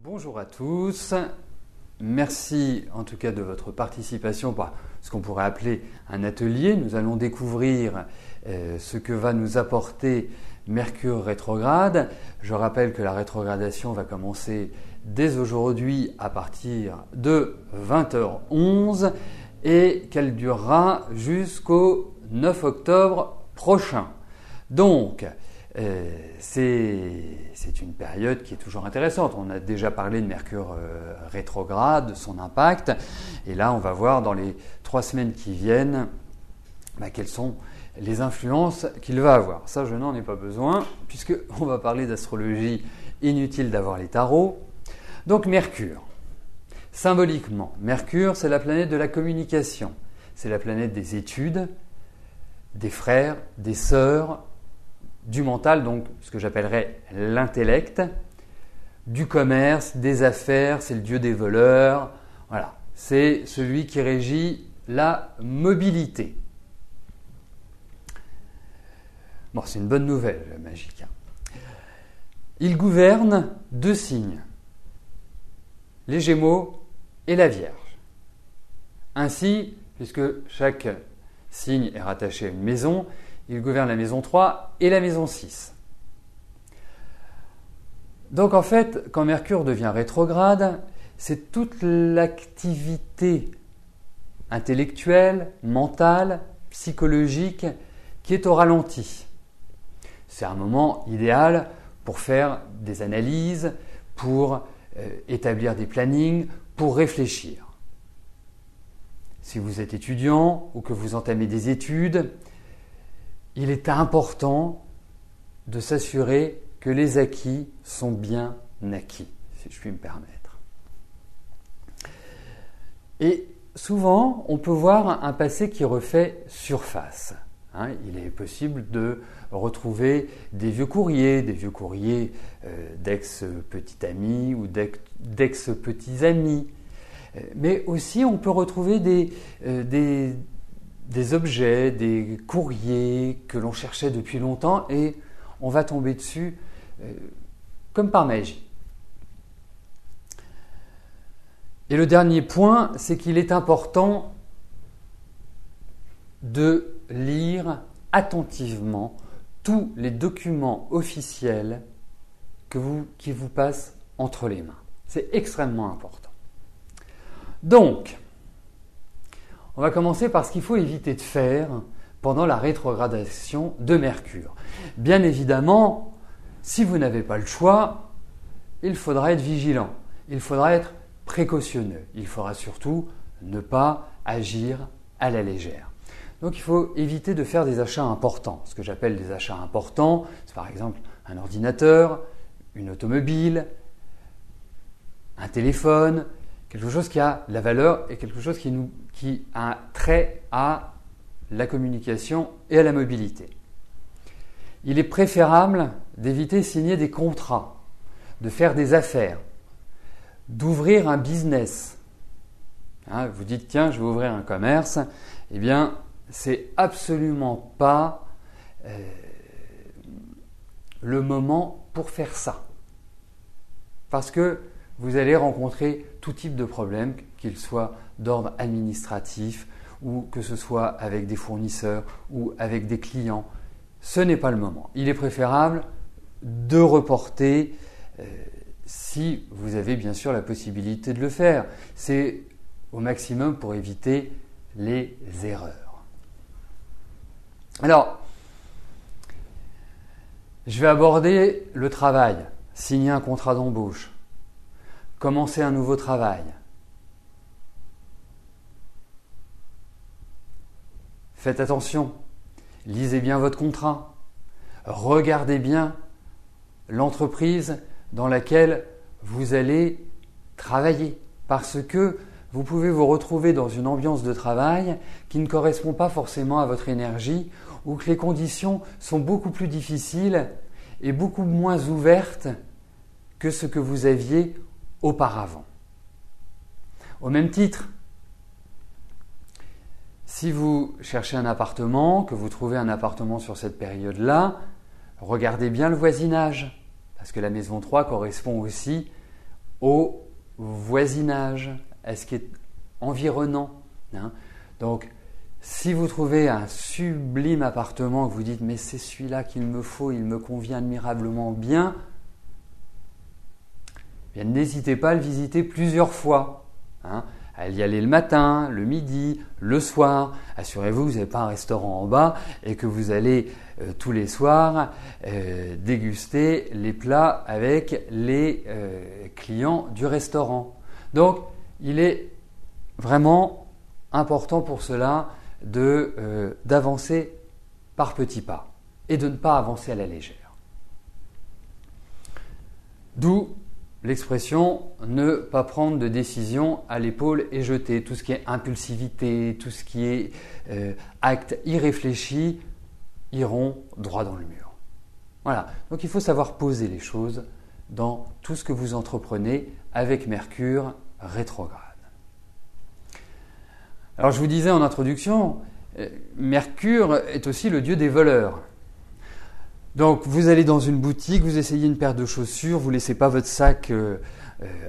Bonjour à tous, merci en tout cas de votre participation à ce qu'on pourrait appeler un atelier. Nous allons découvrir ce que va nous apporter Mercure rétrograde. Je rappelle que la rétrogradation va commencer dès aujourd'hui à partir de 20h11 et qu'elle durera jusqu'au 9 octobre prochain. Donc, c'est une période qui est toujours intéressante. On a déjà parlé de Mercure rétrograde, de son impact. Et là, on va voir dans les 3 semaines qui viennent quelles sont les influences qu'il va avoir. Ça, je n'en ai pas besoin, puisqu'on va parler d'astrologie. Inutile d'avoir les tarots. Donc Mercure. Symboliquement, Mercure, c'est la planète de la communication. C'est la planète des études, des frères, des sœurs, du mental, donc ce que j'appellerais l'intellect, du commerce, des affaires, c'est le dieu des voleurs. Voilà, c'est celui qui régit la mobilité. Bon, c'est une bonne nouvelle, la magique. Il gouverne 2 signes, les Gémeaux et la Vierge. Ainsi, puisque chaque signe est rattaché à une maison, il gouverne la maison 3 et la maison 6. Donc en fait, quand Mercure devient rétrograde, c'est toute l'activité intellectuelle, mentale, psychologique qui est au ralenti. C'est un moment idéal pour faire des analyses, pour établir des plannings, pour réfléchir. Si vous êtes étudiant ou que vous entamez des études, il est important de s'assurer que les acquis sont bien acquis, si je puis me permettre. Et souvent, on peut voir un passé qui refait surface. Il est possible de retrouver des vieux courriers d'ex-petits amis ou d'ex-petits amis. Mais aussi, on peut retrouver des objets, des courriers que l'on cherchait depuis longtemps et on va tomber dessus comme par magie. Et le dernier point, c'est qu'il est important de lire attentivement tous les documents officiels qui vous passent entre les mains. C'est extrêmement important. Donc, on va commencer par ce qu'il faut éviter de faire pendant la rétrogradation de Mercure. Bien évidemment, si vous n'avez pas le choix, il faudra être vigilant, il faudra être précautionneux, il faudra surtout ne pas agir à la légère. Donc il faut éviter de faire des achats importants. Ce que j'appelle des achats importants, c'est par exemple un ordinateur, une automobile, un téléphone, quelque chose qui a la valeur et quelque chose qui a un trait à la communication et à la mobilité. Il est préférable d'éviter de signer des contrats, de faire des affaires, d'ouvrir un business. Vous dites, tiens, je vais ouvrir un commerce. Eh bien, c'est absolument pas le moment pour faire ça. Parce que vous allez rencontrer tout type de problèmes, qu'ils soient d'ordre administratif ou que ce soit avec des fournisseurs ou avec des clients. Ce n'est pas le moment. Il est préférable de reporter si vous avez bien sûr la possibilité de le faire. C'est au maximum pour éviter les erreurs. Alors, je vais aborder le travail, signer un contrat d'embauche, commencer un nouveau travail. Faites attention, lisez bien votre contrat, regardez bien l'entreprise dans laquelle vous allez travailler parce que vous pouvez vous retrouver dans une ambiance de travail qui ne correspond pas forcément à votre énergie ou que les conditions sont beaucoup plus difficiles et beaucoup moins ouvertes que ce que vous aviez auparavant. Au même titre, si vous cherchez un appartement, que vous trouvez un appartement sur cette période-là, regardez bien le voisinage, parce que la maison 3 correspond aussi au voisinage, à ce qui est environnant. Donc, si vous trouvez un sublime appartement que vous dites « mais c'est celui-là qu'il me faut, il me convient admirablement bien », n'hésitez pas à le visiter plusieurs fois. À y aller le matin, le midi, le soir. Assurez-vous que vous n'avez pas un restaurant en bas et que vous allez tous les soirs déguster les plats avec les clients du restaurant. Donc, il est vraiment important pour cela d'avancer par petits pas et de ne pas avancer à la légère. D'où l'expression « ne pas prendre de décision à l'épaule et jeter ». Tout ce qui est impulsivité, tout ce qui est acte irréfléchi iront droit dans le mur. Voilà, donc il faut savoir poser les choses dans tout ce que vous entreprenez avec Mercure rétrograde. Alors je vous disais en introduction, Mercure est aussi le dieu des voleurs. Donc vous allez dans une boutique, vous essayez une paire de chaussures, vous ne laissez pas votre sac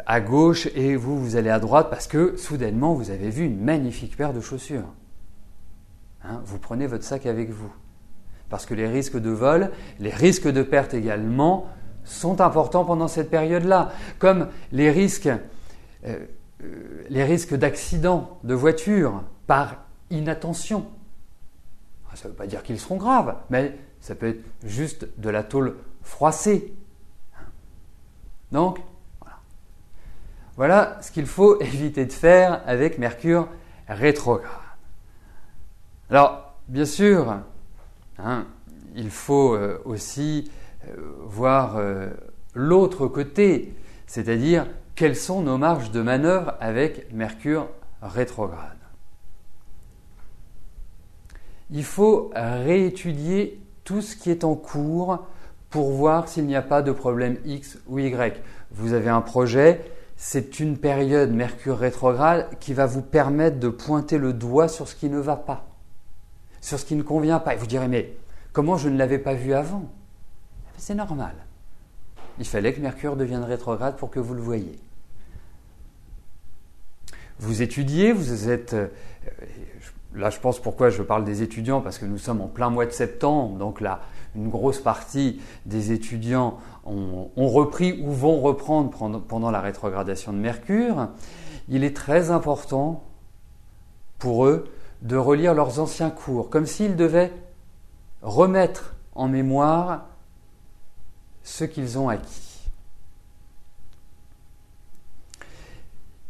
à gauche et vous allez à droite parce que soudainement vous avez vu une magnifique paire de chaussures. Vous prenez votre sac avec vous. Parce que les risques de vol, les risques de perte également sont importants pendant cette période-là. Comme les risques d'accident de voiture par inattention. Ça ne veut pas dire qu'ils seront graves, mais ça peut être juste de la tôle froissée. Donc, voilà ce qu'il faut éviter de faire avec Mercure rétrograde. Alors, bien sûr, il faut aussi voir l'autre côté, c'est-à-dire quelles sont nos marges de manœuvre avec Mercure rétrograde. Il faut réétudier tout ce qui est en cours pour voir s'il n'y a pas de problème X ou Y. Vous avez un projet, c'est une période Mercure rétrograde qui va vous permettre de pointer le doigt sur ce qui ne va pas, sur ce qui ne convient pas. Et vous direz, mais comment je ne l'avais pas vu avant ? C'est normal. Il fallait que Mercure devienne rétrograde pour que vous le voyiez. Vous étudiez, vous êtes... Là, je pense pourquoi je parle des étudiants, parce que nous sommes en plein mois de septembre, donc là, une grosse partie des étudiants ont repris ou vont reprendre pendant la rétrogradation de Mercure. Il est très important pour eux de relire leurs anciens cours, comme s'ils devaient remettre en mémoire ce qu'ils ont acquis.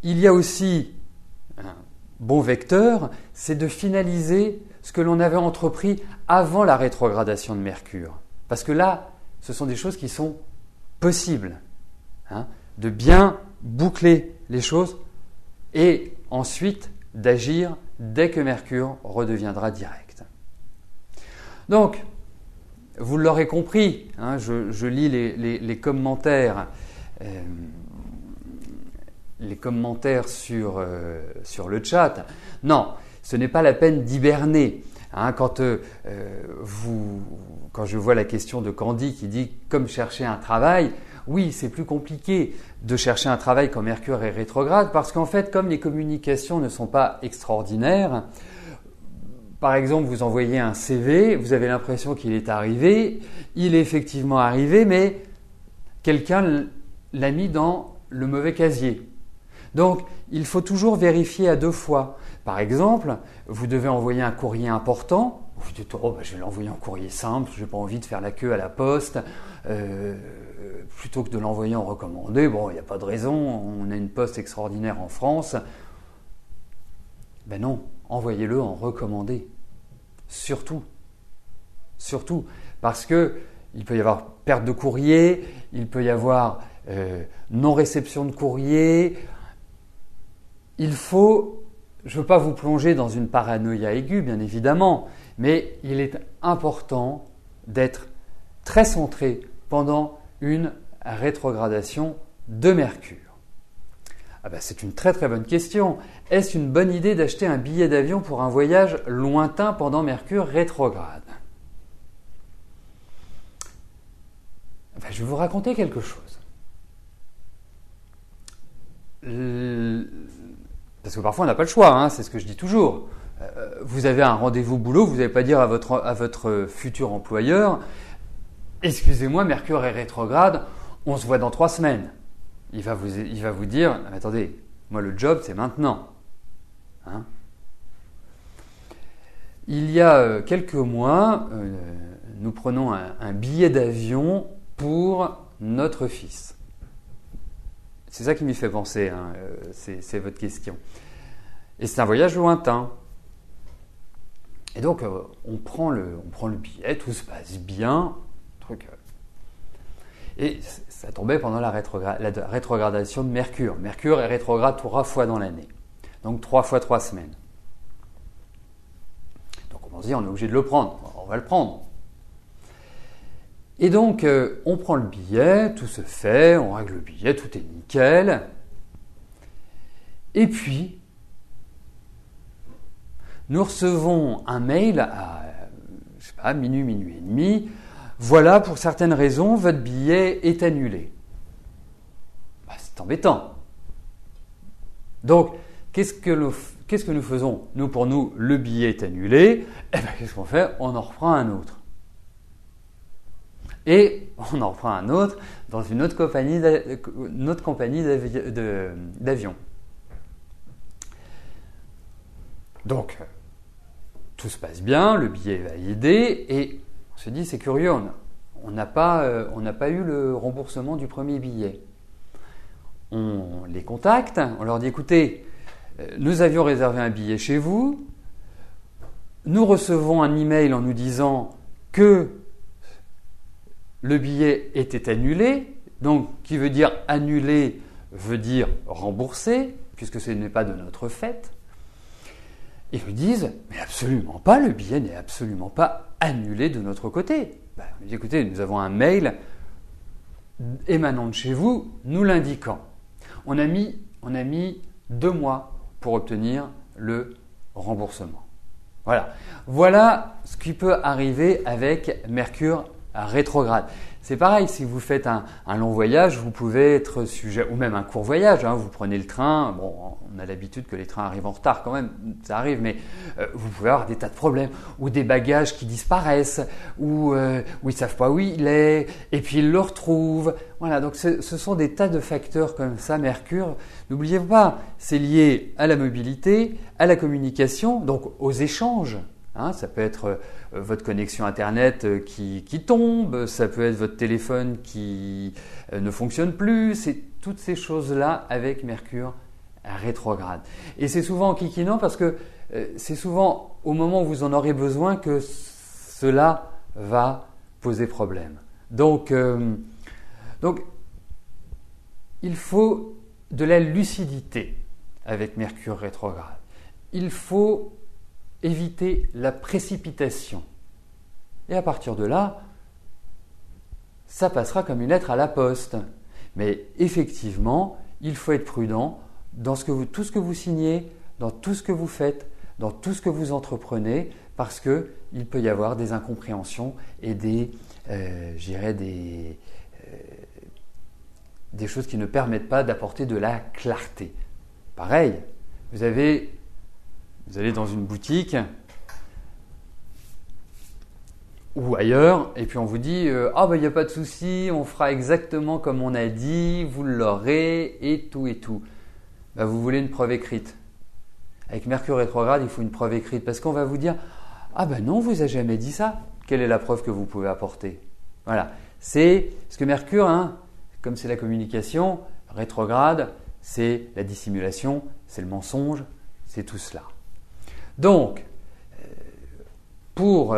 Il y a aussi un bon vecteur, c'est de finaliser ce que l'on avait entrepris avant la rétrogradation de Mercure. Parce que là, ce sont des choses qui sont possibles. De bien boucler les choses et ensuite d'agir dès que Mercure redeviendra direct. Donc, vous l'aurez compris, je lis les commentaires. Les commentaires sur le chat. Non, ce n'est pas la peine d'hiberner. Quand je vois la question de Candy qui dit « comme chercher un travail », oui, c'est plus compliqué de chercher un travail quand Mercure est rétrograde parce qu'en fait, comme les communications ne sont pas extraordinaires, par exemple, vous envoyez un CV, vous avez l'impression qu'il est arrivé, il est effectivement arrivé, mais quelqu'un l'a mis dans le mauvais casier. Donc, il faut toujours vérifier à 2 fois. Par exemple, vous devez envoyer un courrier important. Vous dites, je vais l'envoyer en courrier simple, je n'ai pas envie de faire la queue à la poste. Plutôt que de l'envoyer en recommandé, il n'y a pas de raison, on a une poste extraordinaire en France. Ben non, envoyez-le en recommandé. Surtout. Surtout. Parce qu'il peut y avoir perte de courrier, il peut y avoir non-réception de courrier. Je ne veux pas vous plonger dans une paranoïa aiguë, bien évidemment, mais il est important d'être très centré pendant une rétrogradation de Mercure. C'est une très très bonne question. Est-ce une bonne idée d'acheter un billet d'avion pour un voyage lointain pendant Mercure rétrograde ? Je vais vous raconter quelque chose. parce que parfois on n'a pas le choix, hein, c'est ce que je dis toujours. Vous avez un rendez-vous boulot, vous n'allez pas dire à votre futur employeur « Excusez-moi, Mercure est rétrograde, on se voit dans 3 semaines ». Il va vous dire « Attendez, moi le job c'est maintenant hein ». Il y a quelques mois, nous prenons un billet d'avion pour notre fils. C'est ça qui m'y fait penser, hein, c'est votre question. Et c'est un voyage lointain. Et donc, on prend le billet, tout se passe bien. Et ça tombait pendant la rétrogradation de Mercure. Mercure est rétrograde 3 fois dans l'année. Donc 3 fois 3 semaines. Donc on se dit, on est obligé de le prendre. On va le prendre. Et donc, on prend le billet, tout se fait, on règle le billet, tout est nickel. Et puis, nous recevons un mail à, je sais pas, minuit et demi. Voilà, pour certaines raisons, votre billet est annulé. Bah, c'est embêtant. Donc, qu'est-ce que nous faisons ? Nous, pour nous, le billet est annulé. Eh bien, qu'est-ce qu'on fait ? On en reprend un autre. Et on en reprend un autre dans une autre compagnie d'avion. Donc, tout se passe bien, le billet est validé et on se dit c'est curieux, on n'a pas eu le remboursement du premier billet. On les contacte, on leur dit écoutez, nous avions réservé un billet chez vous, nous recevons un email en nous disant que le billet était annulé, donc qui veut dire annulé veut dire remboursé, puisque ce n'est pas de notre fait. Ils nous disent, mais absolument pas, le billet n'est absolument pas annulé de notre côté. Ben, on dit, écoutez, nous avons un mail émanant de chez vous, nous l'indiquant. On a mis 2 mois pour obtenir le remboursement. Voilà ce qui peut arriver avec Mercure rétrograde. C'est pareil, si vous faites un long voyage, vous pouvez être sujet, ou même un court voyage, hein, vous prenez le train, bon, on a l'habitude que les trains arrivent en retard quand même, ça arrive, mais vous pouvez avoir des tas de problèmes, ou des bagages qui disparaissent, ou ils ne savent pas où il est, et puis ils le retrouvent. Voilà, donc ce sont des tas de facteurs comme ça, Mercure. N'oubliez pas, c'est lié à la mobilité, à la communication, donc aux échanges. Hein, ça peut être votre connexion Internet qui tombe, ça peut être votre téléphone qui ne fonctionne plus, c'est toutes ces choses-là avec Mercure rétrograde. Et c'est souvent enquiquinant parce que c'est souvent au moment où vous en aurez besoin que cela va poser problème. Donc il faut de la lucidité avec Mercure rétrograde. Il faut éviter la précipitation. Et à partir de là, ça passera comme une lettre à la poste. Mais effectivement, il faut être prudent dans tout ce que vous signez, dans tout ce que vous faites, dans tout ce que vous entreprenez, parce qu'il peut y avoir des incompréhensions et des choses qui ne permettent pas d'apporter de la clarté. Pareil, vous allez dans une boutique ou ailleurs et puis on vous dit il n'y a pas de souci, on fera exactement comme on a dit, vous l'aurez et tout et tout. Ben, vous voulez une preuve écrite. Avec Mercure rétrograde, il faut une preuve écrite parce qu'on va vous dire non, on vous a jamais dit ça. Quelle est la preuve que vous pouvez apporter? Voilà, c'est ce que Mercure, hein, comme c'est la communication rétrograde, c'est la dissimulation, c'est le mensonge, c'est tout cela. Donc, pour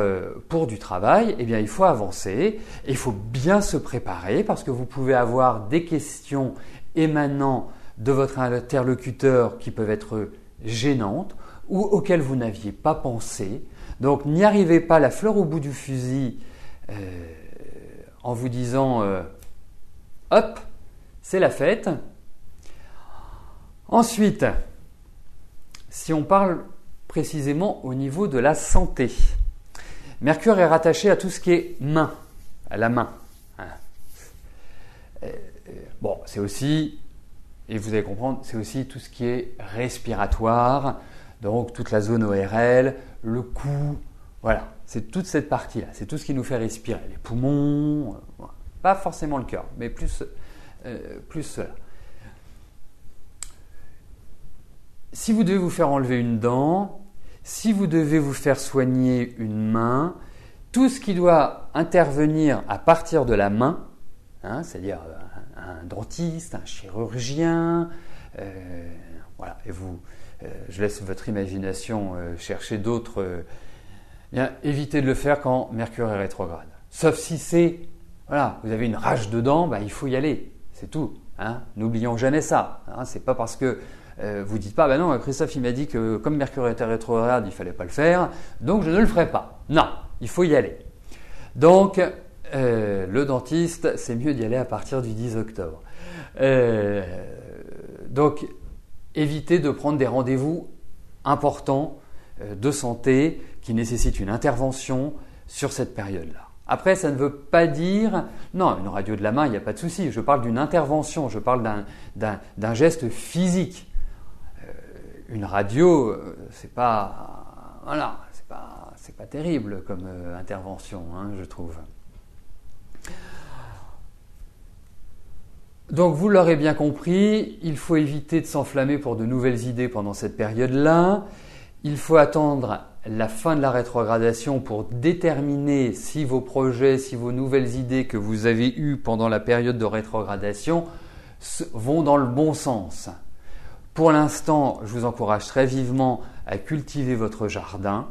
du travail, eh bien, il faut avancer et il faut bien se préparer parce que vous pouvez avoir des questions émanant de votre interlocuteur qui peuvent être gênantes ou auxquelles vous n'aviez pas pensé. Donc, n'y arrivez pas la fleur au bout du fusil en vous disant hop, c'est la fête. Ensuite, si on parle précisément au niveau de la santé. Mercure est rattaché à tout ce qui est main, à la main. Bon, c'est aussi et vous allez comprendre, c'est aussi tout ce qui est respiratoire, donc toute la zone ORL, le cou, voilà, c'est toute cette partie-là, c'est tout ce qui nous fait respirer, les poumons, voilà. Pas forcément le cœur, mais plus cela. Si vous devez vous faire enlever une dent, si vous devez vous faire soigner une main, tout ce qui doit intervenir à partir de la main, c'est-à-dire un dentiste, un chirurgien, voilà, et je laisse votre imagination chercher d'autres. Évitez de le faire quand Mercure est rétrograde. Sauf si voilà, vous avez une rage de dents, il faut y aller, c'est tout. N'oublions jamais ça. C'est pas parce que vous dites pas, non, Christophe il m'a dit que comme Mercure était rétrograde, il fallait pas le faire, donc je ne le ferai pas. Non, il faut y aller. Donc, le dentiste, c'est mieux d'y aller à partir du 10 octobre. Donc, évitez de prendre des rendez-vous importants de santé qui nécessitent une intervention sur cette période-là. Après, ça ne veut pas dire… Non, une radio de la main, il n'y a pas de souci. Je parle d'une intervention, je parle d'un geste physique. Une radio, c'est pas… Voilà, c'est pas terrible comme intervention, je trouve. Donc, vous l'aurez bien compris, il faut éviter de s'enflammer pour de nouvelles idées pendant cette période-là. Il faut attendre la fin de la rétrogradation pour déterminer si vos projets, si vos nouvelles idées que vous avez eues pendant la période de rétrogradation vont dans le bon sens. Pour l'instant, je vous encourage très vivement à cultiver votre jardin,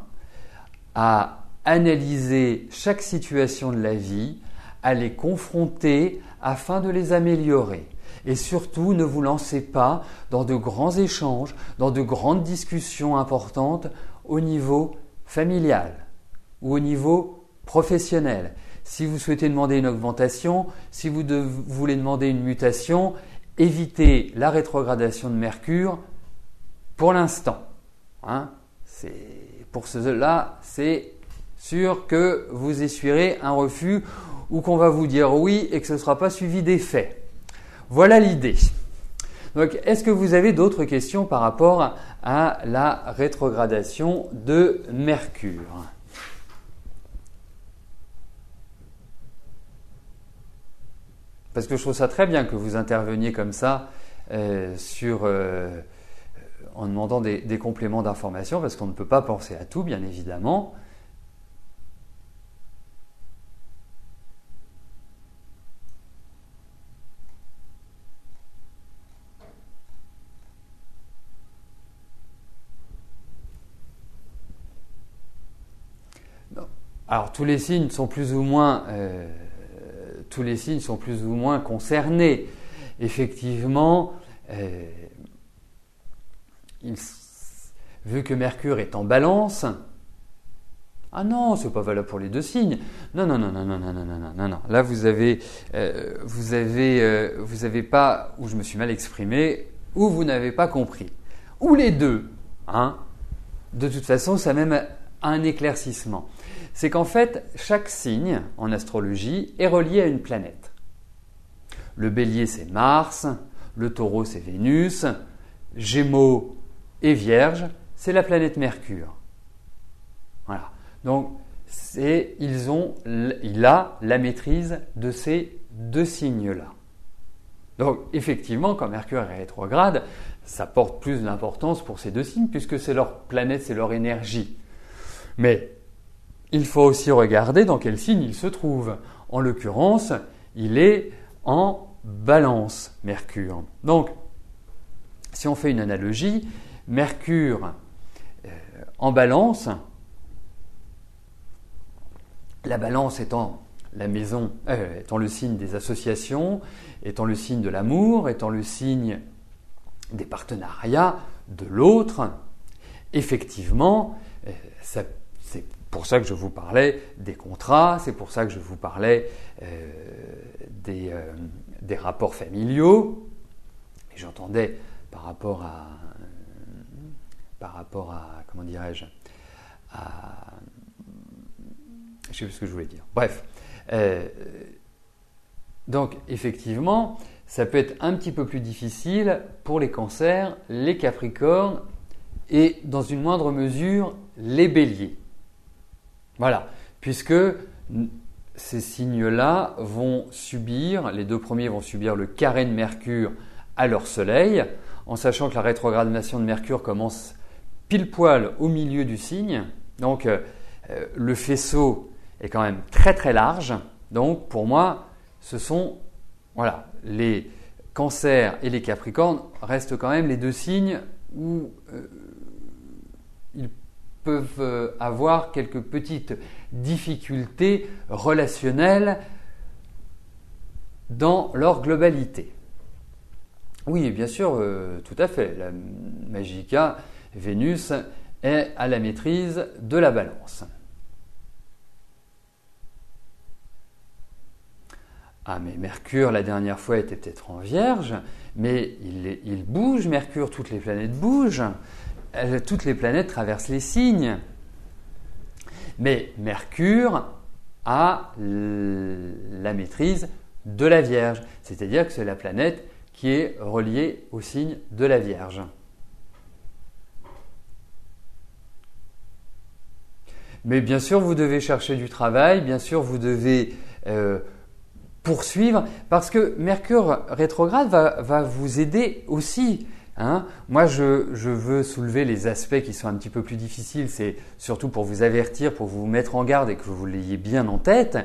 à analyser chaque situation de la vie, à les confronter afin de les améliorer. Et surtout, ne vous lancez pas dans de grands échanges, dans de grandes discussions importantes au niveau familial ou au niveau professionnel. Si vous souhaitez demander une augmentation, si vous voulez demander une mutation, évitez la rétrogradation de Mercure pour l'instant. Pour cela, c'est sûr que vous essuierez un refus ou qu'on va vous dire oui et que ce ne sera pas suivi d'effet. Voilà l'idée. Donc, est-ce que vous avez d'autres questions par rapport à la rétrogradation de Mercure ? Parce que je trouve ça très bien que vous interveniez comme ça en demandant des compléments d'information, parce qu'on ne peut pas penser à tout, bien évidemment. Alors, tous les signes sont plus ou moins concernés. Effectivement, vu que Mercure est en Balance, ah non, c'est pas valable pour les deux signes. Non. Là, vous avez pas, ou je me suis mal exprimé, ou vous n'avez pas compris, ou les deux. De toute façon, ça même un éclaircissement. C'est qu'en fait, chaque signe en astrologie est relié à une planète. Le Bélier, c'est Mars, le Taureau, c'est Vénus, Gémeaux et Vierge, c'est la planète Mercure. Voilà. Donc, il a la maîtrise de ces deux signes-là. Donc, effectivement, quand Mercure est rétrograde, ça porte plus d'importance pour ces deux signes puisque c'est leur planète, c'est leur énergie. Mais il faut aussi regarder dans quel signe il se trouve. En l'occurrence, il est en Balance, Mercure. Donc, si on fait une analogie, Mercure en Balance, la Balance étant la maison, étant le signe des associations, étant le signe de l'amour, étant le signe des partenariats de l'autre, effectivement, c'est pour ça que je vous parlais des contrats, c'est pour ça que je vous parlais des rapports familiaux. Et j'entendais par rapport à comment dirais-je, je sais plus ce que je voulais dire. Bref, Donc effectivement, ça peut être un petit peu plus difficile pour les cancers, les capricornes et dans une moindre mesure les béliers. Voilà, puisque ces signes-là vont subir, les deux premiers vont subir le carré de Mercure à leur soleil, en sachant que la rétrogradation de Mercure commence pile poil au milieu du signe. Donc le faisceau est quand même très très large. Donc pour moi, ce sont les cancers et les capricornes restent quand même les deux signes où ils peuvent avoir quelques petites difficultés relationnelles dans leur globalité. Oui, bien sûr, tout à fait. La Magica, Vénus est à la maîtrise de la balance. Ah, mais Mercure, la dernière fois, était peut-être en Vierge, mais il bouge, Mercure, toutes les planètes bougent, toutes les planètes traversent les signes. Mais Mercure a la maîtrise de la Vierge, c'est-à-dire que c'est la planète qui est reliée au signe de la Vierge. Mais bien sûr, vous devez chercher du travail, bien sûr, vous devez poursuivre, parce que Mercure rétrograde va vous aider aussi. Hein. Moi, je veux soulever les aspects qui sont un petit peu plus difficiles, c'est surtout pour vous avertir, pour vous mettre en garde et que vous l'ayez bien en tête.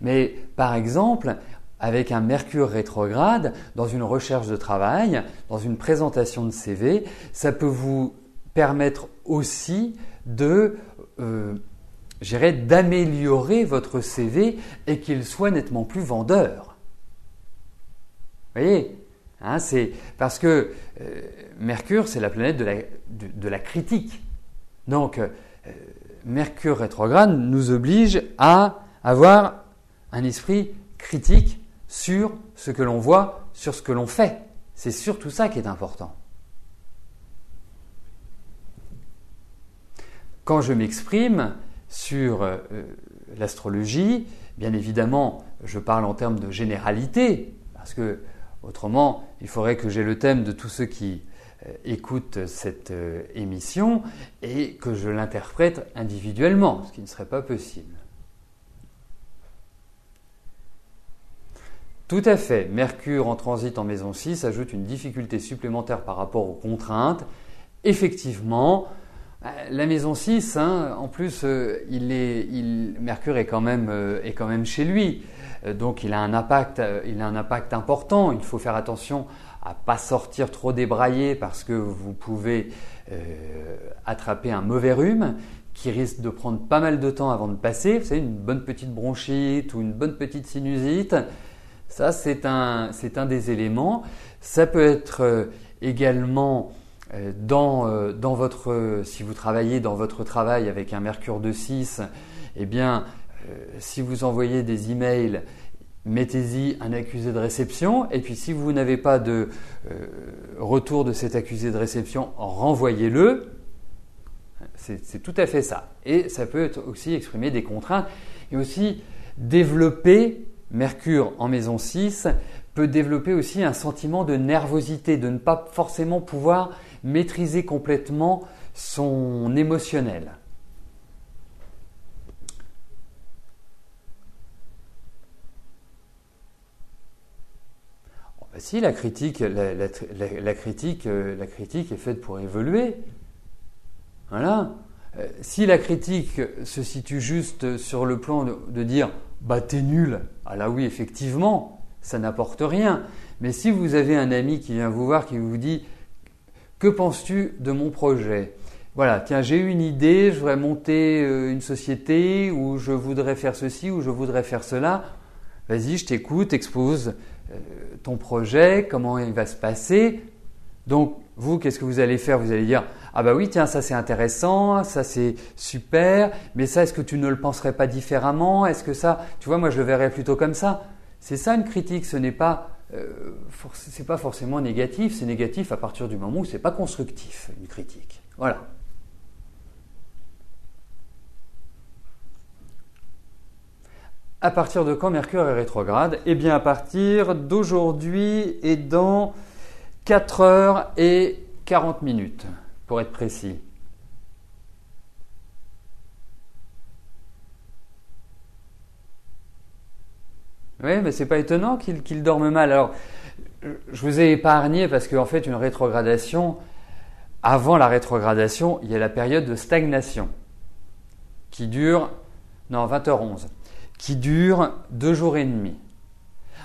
Mais par exemple, avec un Mercure rétrograde, dans une recherche de travail, dans une présentation de CV, ça peut vous permettre aussi d'améliorer votre CV et qu'il soit nettement plus vendeur. Vous voyez, hein, c'est parce que Mercure, c'est la planète de la critique. Donc, Mercure rétrograde nous oblige à avoir un esprit critique sur ce que l'on voit, sur ce que l'on fait. C'est surtout ça qui est important. Quand je m'exprime sur l'astrologie, bien évidemment, je parle en termes de généralité, parce que autrement, il faudrait que j'ai le thème de tous ceux qui écoutent cette émission et que je l'interprète individuellement, ce qui ne serait pas possible. Tout à fait, Mercure en transit en maison 6 ajoute une difficulté supplémentaire par rapport aux contraintes. Effectivement, la maison 6, hein, en plus, Mercure est quand même chez lui. Donc il a un impact important. Il faut faire attention à ne pas sortir trop débraillé parce que vous pouvez attraper un mauvais rhume qui risque de prendre pas mal de temps avant de passer. Vous savez, une bonne petite bronchite ou une bonne petite sinusite. Ça, c'est un des éléments. Ça peut être également si vous travaillez dans votre travail avec un Mercure de 6, eh bien, si vous envoyez des emails, mettez-y un accusé de réception. Et puis, si vous n'avez pas de retour de cet accusé de réception, renvoyez-le. C'est tout à fait ça. Et ça peut être aussi exprimer des contraintes et aussi développer. Mercure en maison 6 peut développer aussi un sentiment de nervosité, de ne pas forcément pouvoir maîtriser complètement son émotionnel. Oh, bah si, la critique est faite pour évoluer. Voilà. Si la critique se situe juste sur le plan de dire « bah t'es nul », ah là oui, effectivement, ça n'apporte rien. Mais si vous avez un ami qui vient vous voir, qui vous dit « que penses-tu de mon projet ?» Voilà, tiens, j'ai eu une idée, je voudrais monter une société, ou je voudrais faire ceci, ou je voudrais faire cela. Vas-y, je t'écoute, expose ton projet, comment il va se passer. Donc, vous, qu'est-ce que vous allez faire? Vous allez dire « ah bah oui, tiens, ça c'est intéressant, ça c'est super, mais ça, est-ce que tu ne le penserais pas différemment? Est-ce que ça, tu vois, moi je le verrais plutôt comme ça. » C'est ça une critique, ce n'est pas, c'est pas forcément négatif, c'est négatif à partir du moment où c'est pas constructif, une critique. Voilà. À partir de quand Mercure est rétrograde? Eh bien à partir d'aujourd'hui et dans 4 heures et 40 minutes, pour être précis. Oui, mais c'est pas étonnant qu'il dorme mal. Alors, je vous ai épargné parce qu'en fait, une rétrogradation, avant la rétrogradation, il y a la période de stagnation qui dure, 20h11, qui dure 2 jours et demi.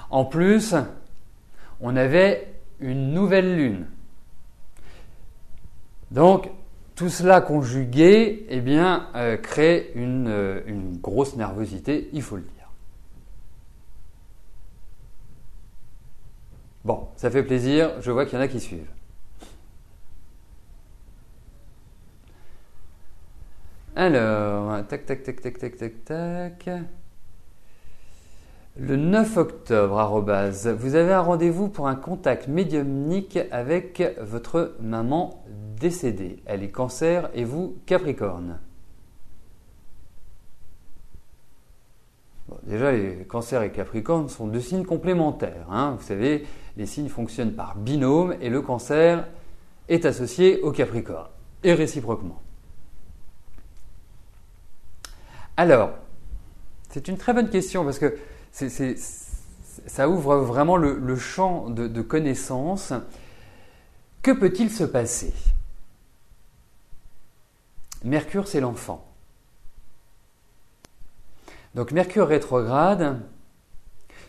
En plus, on avait une nouvelle lune. Donc, tout cela conjugué, eh bien, crée une grosse nervosité, il faut le dire. Bon, ça fait plaisir, je vois qu'il y en a qui suivent. Alors, tac, tac, tac, tac, tac, tac, tac. Le 9 octobre, arrobase, vous avez un rendez-vous pour un contact médiumnique avec votre maman décédée. Elle est Cancer et vous, Capricorne. Bon, déjà, les Cancer et Capricorne sont 2 signes complémentaires. Vous savez, les signes fonctionnent par binôme et le Cancer est associé au Capricorne et réciproquement. Alors, c'est une très bonne question parce que ça ouvre vraiment le champ de connaissances. Que peut-il se passer? Mercure, c'est l'enfant. Donc Mercure rétrograde,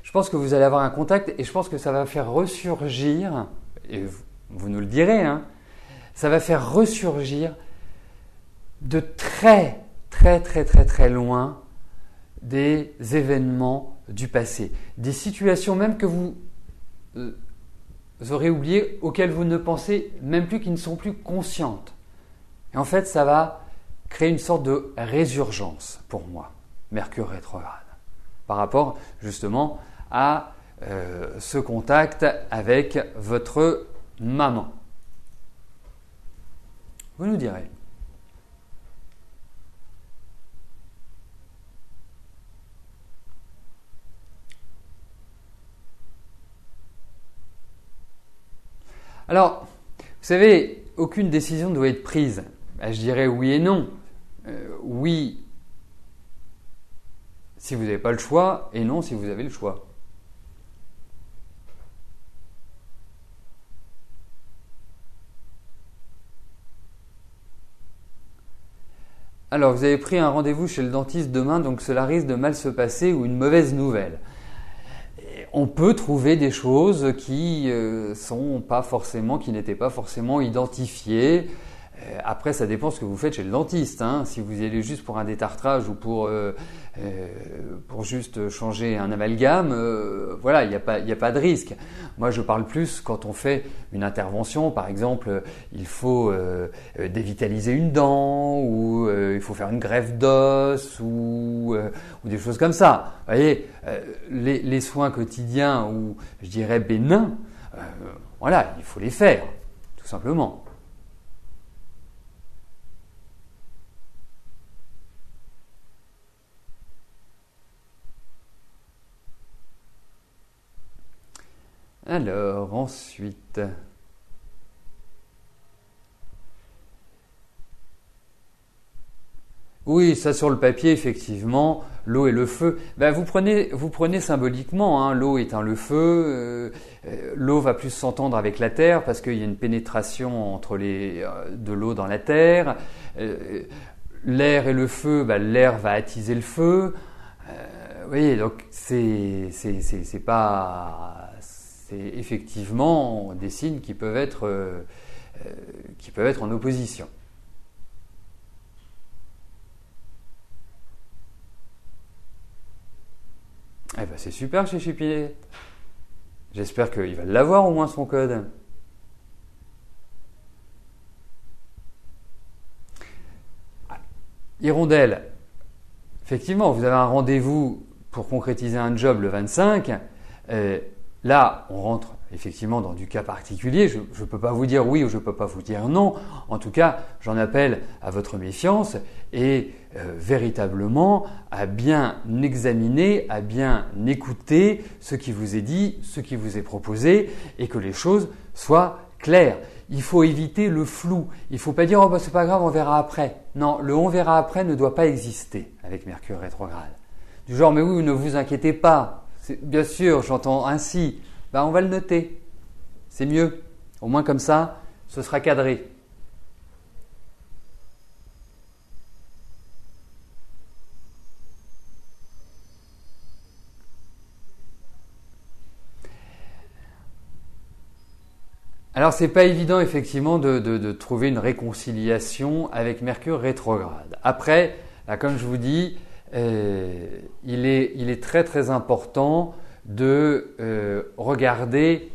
je pense que vous allez avoir un contact et je pense que ça va faire ressurgir, et vous nous le direz, ça va faire ressurgir de très loin des événements du passé, des situations même que vous aurez oubliées, auxquelles vous ne pensez même plus, qui ne sont plus conscientes. Et en fait, ça va créer une sorte de résurgence pour moi. Mercure rétrograde, par rapport justement à ce contact avec votre maman. Vous nous direz. Alors, vous savez, aucune décision ne doit être prise. Je dirais oui et non. Oui, si vous n'avez pas le choix, et non si vous avez le choix. Alors, vous avez pris un rendez-vous chez le dentiste demain, donc cela risque de mal se passer ou une mauvaise nouvelle. On peut trouver des choses qui n'étaient pas forcément identifiées. Après, ça dépend ce que vous faites chez le dentiste. Si vous y allez juste pour un détartrage ou pour juste changer un amalgame, voilà, il n'y a pas de risque. Moi, je parle plus quand on fait une intervention. Par exemple, il faut dévitaliser une dent ou il faut faire une greffe d'os ou des choses comme ça. Vous voyez, les soins quotidiens ou je dirais bénins, voilà, il faut les faire, tout simplement. Alors, ensuite, oui, ça sur le papier, effectivement, l'eau et le feu. Vous prenez symboliquement, l'eau éteint le feu, l'eau va plus s'entendre avec la terre parce qu'il y a une pénétration entre de l'eau dans la terre. L'air et le feu, l'air va attiser le feu. Vous voyez, donc c'est effectivement des signes qui peuvent être en opposition. C'est super chez Chipinette. J'espère qu'il va l'avoir au moins son code. Hirondelle, effectivement, vous avez un rendez-vous pour concrétiser un job le 25. Là, on rentre effectivement, dans du cas particulier, je ne peux pas vous dire oui ou je ne peux pas vous dire non. En tout cas, j'en appelle à votre méfiance et véritablement à bien examiner, à bien écouter ce qui vous est dit, ce qui vous est proposé et que les choses soient claires. Il faut éviter le flou. Il ne faut pas dire « oh bah c'est pas grave, on verra après ». Non, le « on verra après » ne doit pas exister avec Mercure rétrograde. Du genre « mais oui, ne vous inquiétez pas, bien sûr, j'entends ainsi ». Ben, on va le noter. C'est mieux. Au moins comme ça, ce sera cadré. Alors, c'est pas évident effectivement de trouver une réconciliation avec Mercure rétrograde. Après, là, comme je vous dis, il est très très important de regarder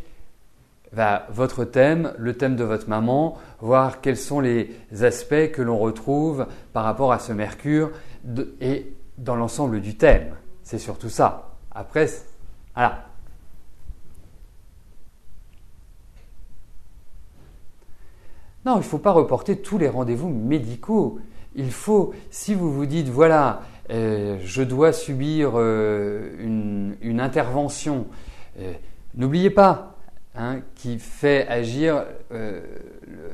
votre thème, le thème de votre maman, voir quels sont les aspects que l'on retrouve par rapport à ce Mercure et dans l'ensemble du thème. C'est surtout ça. Après, voilà. Non, il ne faut pas reporter tous les rendez-vous médicaux. Il faut, si vous vous dites, voilà, je dois subir une intervention, n'oubliez pas qui fait agir,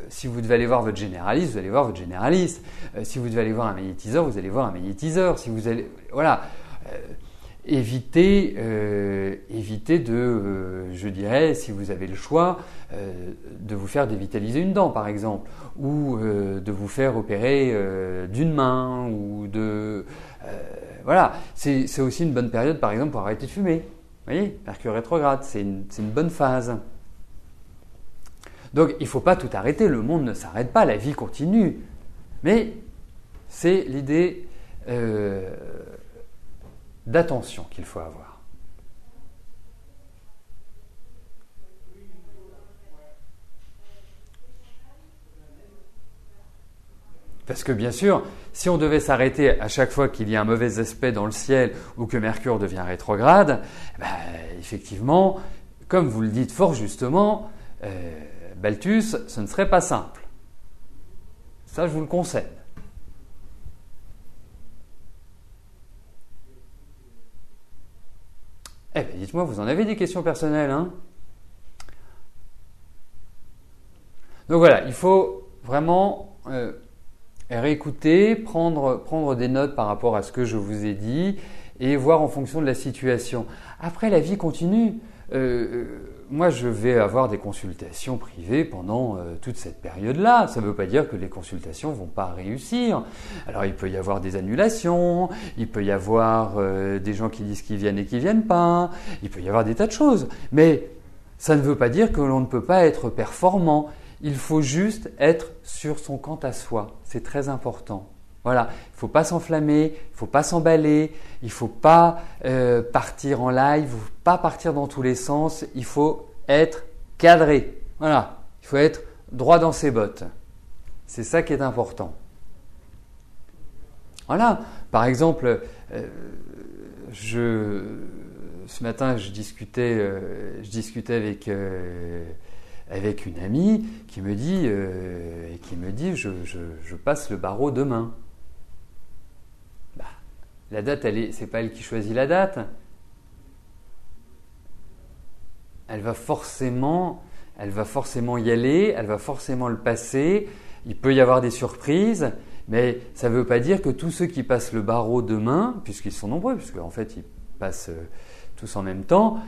si vous devez aller voir votre généraliste, vous allez voir votre généraliste. Si vous devez aller voir un magnétiseur, vous allez voir un magnétiseur. Si vous allez, voilà, évitez de, je dirais, si vous avez le choix, de vous faire dévitaliser une dent, par exemple, ou de vous faire opérer d'une main, ou de, voilà, c'est aussi une bonne période, par exemple, pour arrêter de fumer. Vous voyez, Mercure rétrograde, c'est une bonne phase. Donc, il ne faut pas tout arrêter, le monde ne s'arrête pas, la vie continue. Mais c'est l'idée d'attention qu'il faut avoir. Parce que bien sûr, si on devait s'arrêter à chaque fois qu'il y a un mauvais aspect dans le ciel ou que Mercure devient rétrograde, effectivement, comme vous le dites fort justement, Balthus, ce ne serait pas simple. Ça, je vous le concède. Eh bien, dites-moi, vous en avez des questions personnelles, hein? Donc voilà, il faut vraiment réécouter, prendre des notes par rapport à ce que je vous ai dit et voir en fonction de la situation. Après, la vie continue. Moi, je vais avoir des consultations privées pendant toute cette période-là. Ça ne veut pas dire que les consultations ne vont pas réussir. Alors, il peut y avoir des annulations, il peut y avoir des gens qui disent qu'ils viennent et qui ne viennent pas, il peut y avoir des tas de choses. Mais ça ne veut pas dire que l'on ne peut pas être performant. Il faut juste être sur son quant à soi. C'est très important. Voilà, il ne faut pas s'enflammer, il ne faut pas s'emballer, il ne faut pas partir en live, il ne faut pas partir dans tous les sens, il faut être cadré. Voilà, il faut être droit dans ses bottes. C'est ça qui est important. Voilà, par exemple, ce matin, je discutais avec une amie qui me dit je passe le barreau demain. La date, c'est pas elle qui choisit la date. Elle va forcément y aller, elle va forcément le passer. Il peut y avoir des surprises, mais ça ne veut pas dire que tous ceux qui passent le barreau demain, puisqu'ils sont nombreux, puisqu'en fait ils passent tous en même temps,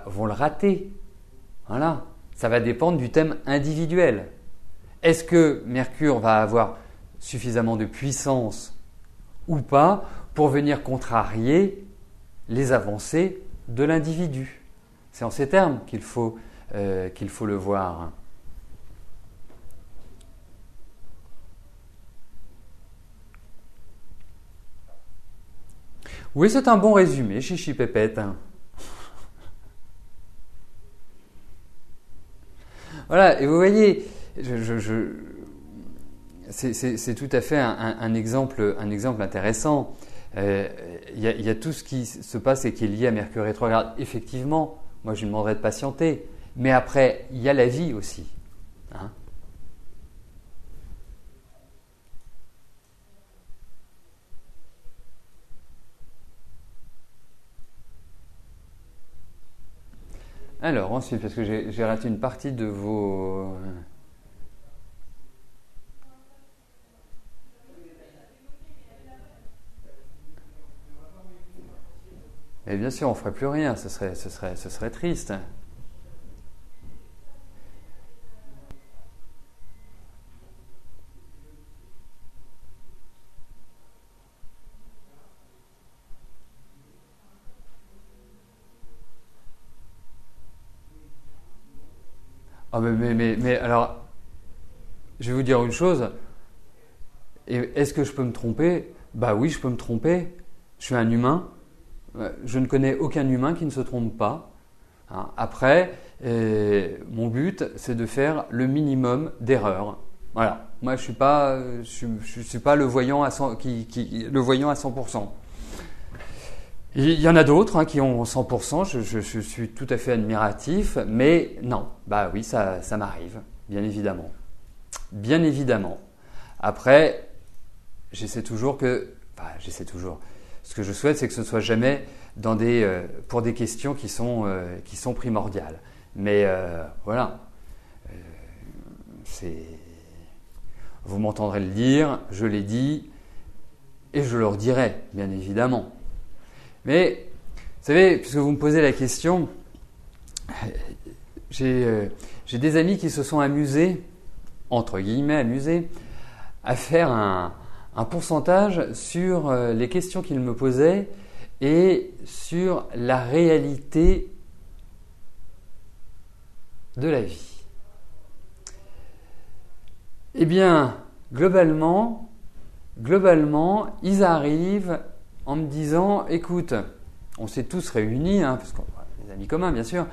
vont le rater. Voilà. Ça va dépendre du thème individuel. Est-ce que Mercure va avoir suffisamment de puissance ou pas pour venir contrarier les avancées de l'individu? C'est en ces termes qu'il faut le voir. Oui, c'est un bon résumé, Chichi Pépette. Voilà, et vous voyez, c'est tout à fait un exemple intéressant. Il y a tout ce qui se passe et qui est lié à Mercure rétrograde. Effectivement, moi je lui demanderais de patienter. Mais après, il y a la vie aussi. Hein. Alors ensuite, parce que j'ai raté une partie de vos... Et bien sûr, on ne ferait plus rien, ce serait triste. Ah, mais alors, je vais vous dire une chose. Est-ce que je peux me tromper? Bah oui, je peux me tromper. Je suis un humain. Je ne connais aucun humain qui ne se trompe pas. Hein. Après, mon but, c'est de faire le minimum d'erreurs. Voilà. Moi, je suis pas le voyant à 100, le voyant à 100%. Il y en a d'autres qui ont 100%. Je suis tout à fait admiratif, mais non. Bah oui, ça m'arrive, bien évidemment. Bien évidemment. Après, j'essaie toujours. Ce que je souhaite, c'est que ce ne soit jamais pour des questions qui sont primordiales. Mais voilà, vous m'entendrez le dire, je l'ai dit, et je le redirai, bien évidemment. Mais, vous savez, puisque vous me posez la question, j'ai des amis qui se sont amusés, entre guillemets amusés, à faire un pourcentage sur les questions qu'ils me posaient et sur la réalité de la vie. Eh bien, globalement, ils arrivent en me disant, écoute, on s'est tous réunis, parce qu'on a des amis communs, bien sûr.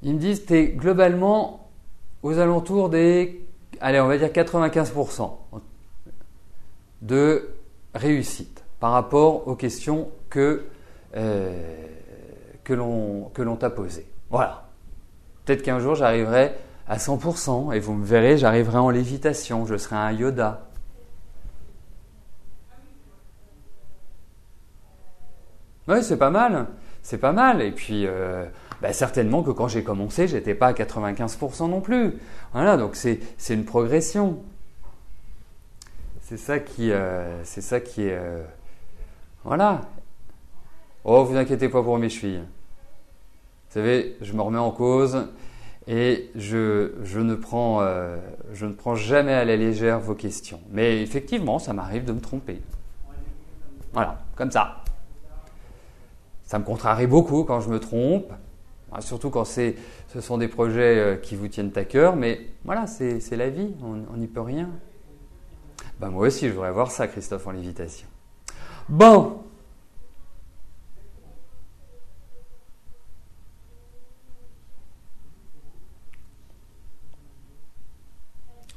Ils me disent, tu es globalement aux alentours des, allez, on va dire 95% de réussite par rapport aux questions que l'on t'a posées. Voilà. Peut-être qu'un jour, j'arriverai à 100% et vous me verrez, j'arriverai en lévitation, je serai un Yoda. Oui, c'est pas mal. C'est pas mal. Et puis, certainement que quand j'ai commencé, j'étais pas à 95% non plus. Voilà, donc c'est une progression. C'est ça qui est. Voilà. Oh, vous inquiétez pas pour mes chevilles. Vous savez, je me remets en cause et je ne prends jamais à la légère vos questions. Mais effectivement, ça m'arrive de me tromper. Voilà, comme ça. Ça me contrarie beaucoup quand je me trompe, surtout quand ce sont des projets qui vous tiennent à cœur, mais voilà, c'est la vie, on n'y peut rien. Ben moi aussi, je voudrais voir ça, Christophe, en lévitation. Bon.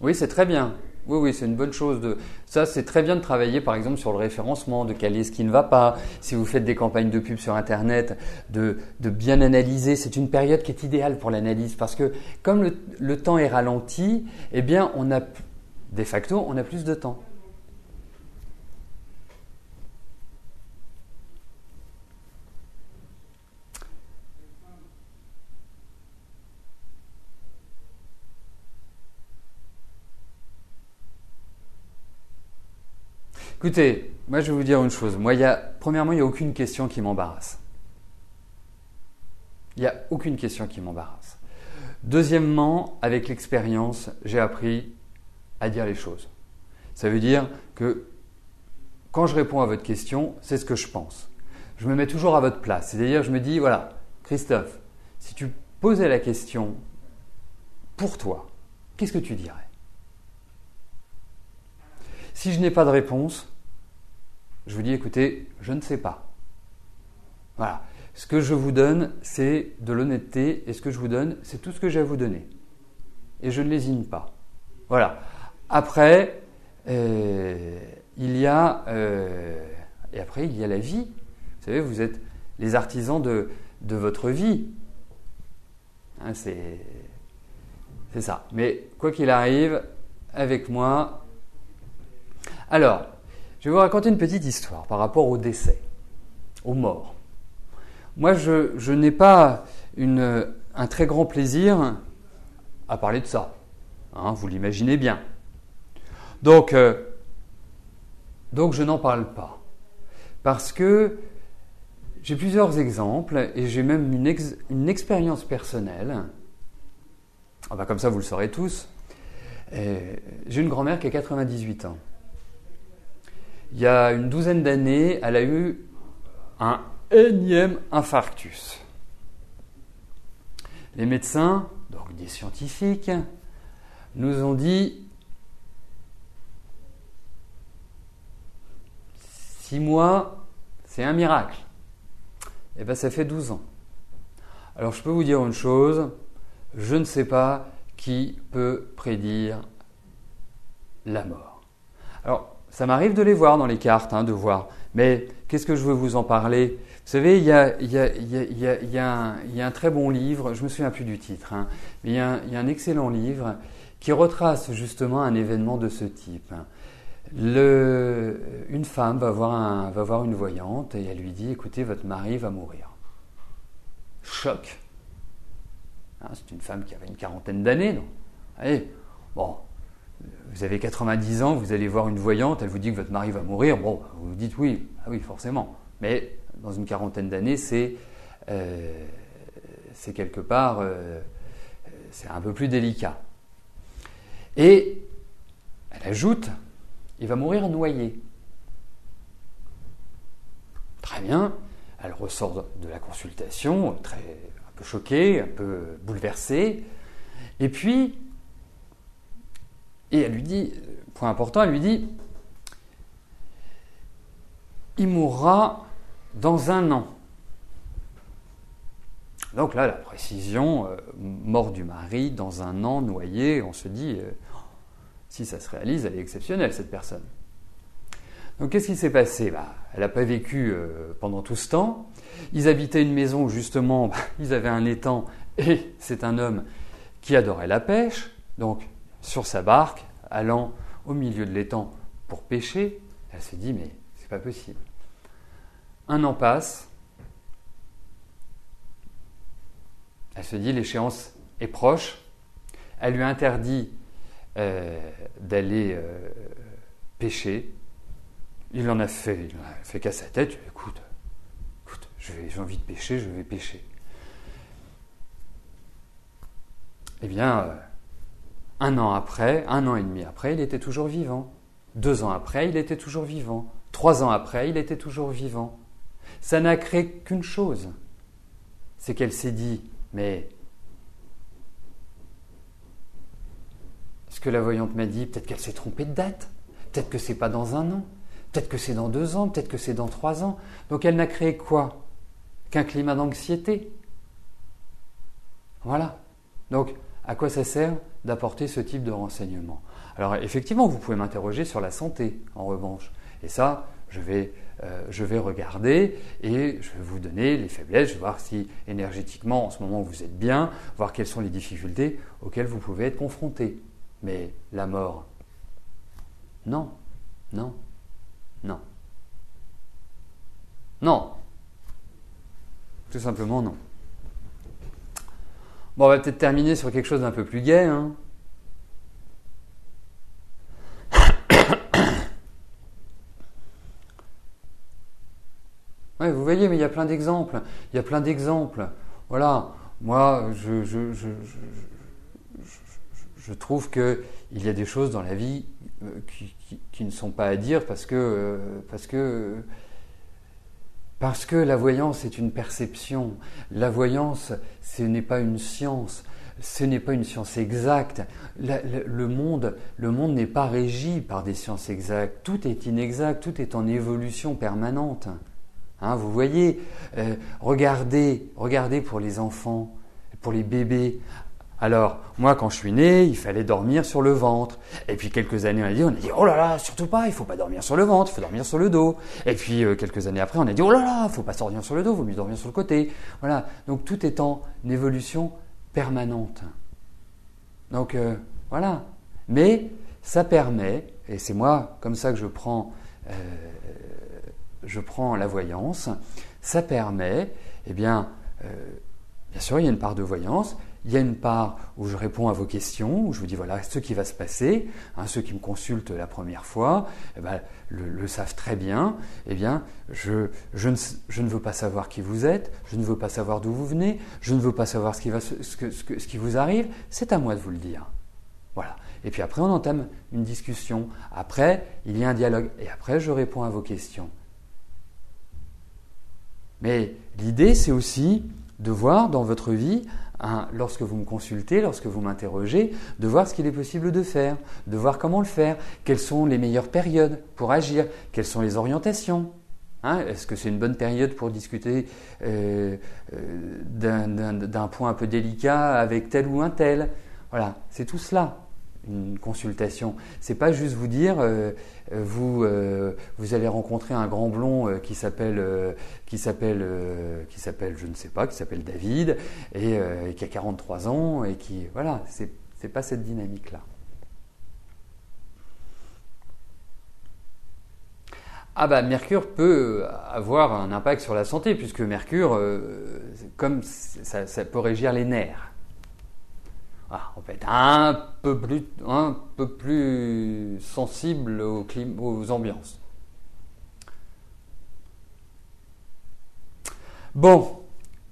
Oui, c'est très bien. Oui, c'est une bonne chose. Ça, c'est très bien de travailler, par exemple, sur le référencement, de caler ce qui ne va pas. Si vous faites des campagnes de pub sur Internet, de bien analyser. C'est une période qui est idéale pour l'analyse parce que comme le temps est ralenti, eh bien, de facto, on a plus de temps. Écoutez, moi je vais vous dire une chose. Moi, premièrement, il n'y a aucune question qui m'embarrasse. Il n'y a aucune question qui m'embarrasse. Deuxièmement, avec l'expérience, j'ai appris à dire les choses. Ça veut dire que quand je réponds à votre question, c'est ce que je pense. Je me mets toujours à votre place. C'est-à-dire, je me dis, voilà, Christophe, si tu posais la question pour toi, qu'est-ce que tu dirais? Si je n'ai pas de réponse, je vous dis, écoutez, je ne sais pas. Voilà. Ce que je vous donne, c'est de l'honnêteté et ce que je vous donne, c'est tout ce que j'ai à vous donner. Et je ne lésine pas. Voilà. Après, il y a la vie. Vous savez, vous êtes les artisans de votre vie. Hein, c'est ça. Mais quoi qu'il arrive, avec moi... Alors, je vais vous raconter une petite histoire par rapport au décès, aux morts. Moi, je n'ai pas un très grand plaisir à parler de ça. Hein, vous l'imaginez bien. Donc je n'en parle pas. Parce que j'ai plusieurs exemples et j'ai même une expérience personnelle. Ah bah comme ça, vous le saurez tous. J'ai une grand-mère qui a 98 ans. Il y a une douzaine d'années, elle a eu un énième infarctus. Les médecins, donc des scientifiques, nous ont dit 6 mois, c'est un miracle. Et bien ça fait 12 ans. Alors je peux vous dire une chose, je ne sais pas qui peut prédire la mort. Alors ça m'arrive de les voir dans les cartes, de voir. Mais qu'est-ce que je veux vous en parler ? Vous savez, il y a un très bon livre, je ne me souviens plus du titre, mais il y a un excellent livre qui retrace justement un événement de ce type. Une femme va voir une voyante et elle lui dit « Écoutez, votre mari va mourir. » Choc. C'est une femme qui avait une quarantaine d'années. Donc. Allez, bon, vous avez 90 ans, vous allez voir une voyante, elle vous dit que votre mari va mourir. Bon, vous vous dites oui, ah oui, forcément. Mais dans une quarantaine d'années, c'est quelque part, c'est un peu plus délicat. Et elle ajoute, il va mourir noyé. Très bien, elle ressort de la consultation, un peu choquée, un peu bouleversée. Et puis, elle lui dit, point important, elle lui dit, il mourra dans 1 an. Donc là, la précision, mort du mari dans 1 an, noyé, on se dit, si ça se réalise, elle est exceptionnelle, cette personne. Donc qu'est-ce qui s'est passé ? Elle n'a pas vécu pendant tout ce temps. Ils habitaient une maison où justement, ils avaient un étang et c'est un homme qui adorait la pêche. Donc sur sa barque, allant au milieu de l'étang pour pêcher, elle s'est dit, mais c'est pas possible. 1 an passe. Elle se dit, l'échéance est proche. Elle lui interdit d'aller pêcher. Il en a fait qu'à sa tête. Écoute, j'ai envie de pêcher, je vais pêcher. Eh bien, 1 an après, 1 an et demi après, il était toujours vivant. 2 ans après, il était toujours vivant. 3 ans après, il était toujours vivant. Ça n'a créé qu'une chose. C'est qu'elle s'est dit, mais ce que la voyante m'a dit, peut-être qu'elle s'est trompée de date. Peut-être que c'est pas dans 1 an. Peut-être que c'est dans 2 ans. Peut-être que c'est dans 3 ans. Donc elle n'a créé quoi ? Qu'un climat d'anxiété. Voilà. Donc, à quoi ça sert d'apporter ce type de renseignements ? Alors, effectivement, vous pouvez m'interroger sur la santé, en revanche. Et ça, je vais regarder et je vais vous donner les faiblesses. Je vais voir si, énergétiquement, en ce moment, vous êtes bien, voir quelles sont les difficultés auxquelles vous pouvez être confrontés. Mais la mort, non, non, non. Non. Tout simplement, non. Bon, on va peut-être terminer sur quelque chose d'un peu plus gai. Ouais, vous voyez, mais il y a plein d'exemples. Il y a plein d'exemples. Voilà. Moi, je trouve qu'il y a des choses dans la vie qui ne sont pas à dire parce que la voyance est une perception. La voyance, ce n'est pas une science. Ce n'est pas une science exacte. Le monde n'est pas régi par des sciences exactes. Tout est inexact, tout est en évolution permanente. Vous voyez, regardez pour les enfants, pour les bébés. Alors, moi, quand je suis né, il fallait dormir sur le ventre. Et puis, quelques années, on a dit, oh là là, surtout pas, il faut pas dormir sur le ventre, il faut dormir sur le dos. Et puis, quelques années après, on a dit, oh là là, il faut pas dormir sur le dos, il vaut mieux dormir sur le côté. Voilà. Donc, tout est en évolution permanente. Donc voilà. Mais ça permet, et c'est moi comme ça que je prends la voyance, ça permet, bien sûr il y a une part de voyance, il y a une part où je réponds à vos questions, où je vous dis voilà ce qui va se passer. Ceux qui me consultent la première fois le savent très bien. Je ne veux pas savoir qui vous êtes, je ne veux pas savoir d'où vous venez, je ne veux pas savoir ce qui vous arrive, c'est à moi de vous le dire. Voilà. Et puis après on entame une discussion, après il y a un dialogue, et après je réponds à vos questions. Mais l'idée c'est aussi de voir dans votre vie, lorsque vous me consultez, lorsque vous m'interrogez, de voir ce qu'il est possible de faire, de voir comment le faire, quelles sont les meilleures périodes pour agir, quelles sont les orientations. Est-ce que c'est une bonne période pour discuter d'un point un peu délicat avec tel ou un tel? Voilà, c'est tout cela. Une consultation, c'est pas juste vous dire vous allez rencontrer un grand blond qui s'appelle je ne sais pas, qui s'appelle David et qui a 43 ans et qui voilà, c'est pas cette dynamique là. Mercure peut avoir un impact sur la santé puisque Mercure comme ça peut régir les nerfs. On peut être un peu plus sensible aux ambiances. Bon,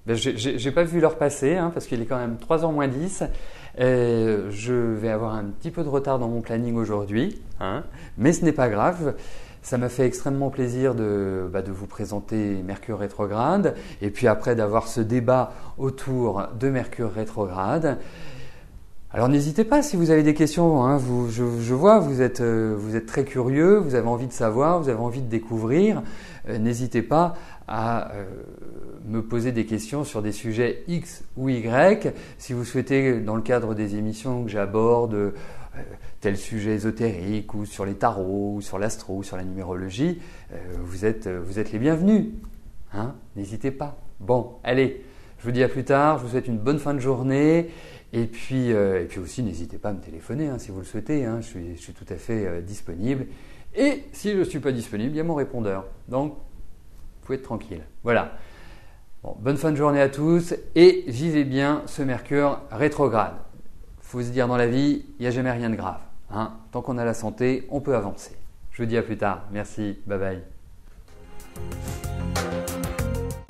j'ai pas vu l'heure passer parce qu'il est quand même 3h moins 10. Je vais avoir un petit peu de retard dans mon planning aujourd'hui, mais ce n'est pas grave. Ça m'a fait extrêmement plaisir de vous présenter Mercure rétrograde et puis après d'avoir ce débat autour de Mercure rétrograde. Alors n'hésitez pas si vous avez des questions, je vois vous êtes très curieux, vous avez envie de savoir, vous avez envie de découvrir, n'hésitez pas à me poser des questions sur des sujets X ou Y. Si vous souhaitez dans le cadre des émissions que j'aborde tel sujet ésotérique ou sur les tarots ou sur l'astro ou sur la numérologie, vous êtes les bienvenus. N'hésitez pas. Bon, allez, je vous dis à plus tard, je vous souhaite une bonne fin de journée. Et puis aussi, n'hésitez pas à me téléphoner si vous le souhaitez. Je suis tout à fait disponible. Et si je ne suis pas disponible, il y a mon répondeur. Donc, vous pouvez être tranquille. Voilà. Bon, bonne fin de journée à tous et vivez bien ce Mercure rétrograde. Il faut se dire dans la vie, il n'y a jamais rien de grave. Tant qu'on a la santé, on peut avancer. Je vous dis à plus tard. Merci. Bye bye.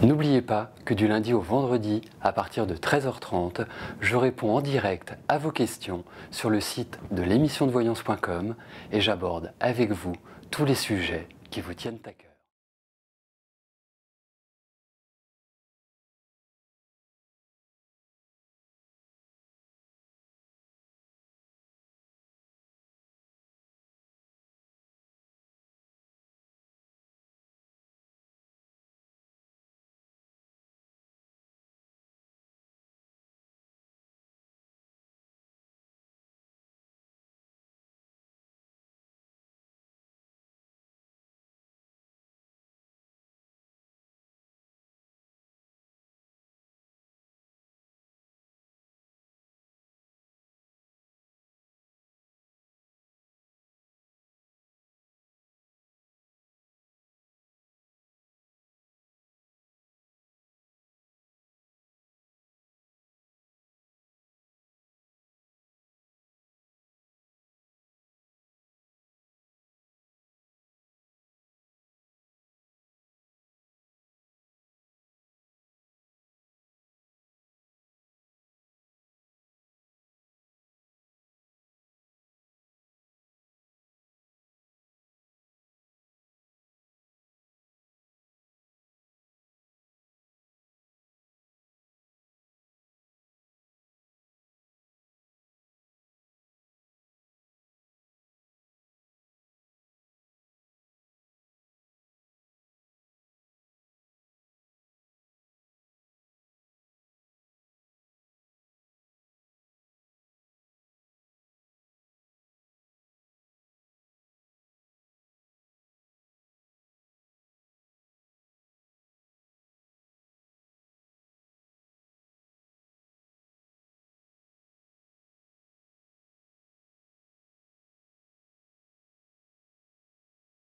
N'oubliez pas que du lundi au vendredi, à partir de 13h30, je réponds en direct à vos questions sur le site de l'émissiondevoyance.com et j'aborde avec vous tous les sujets qui vous tiennent à cœur.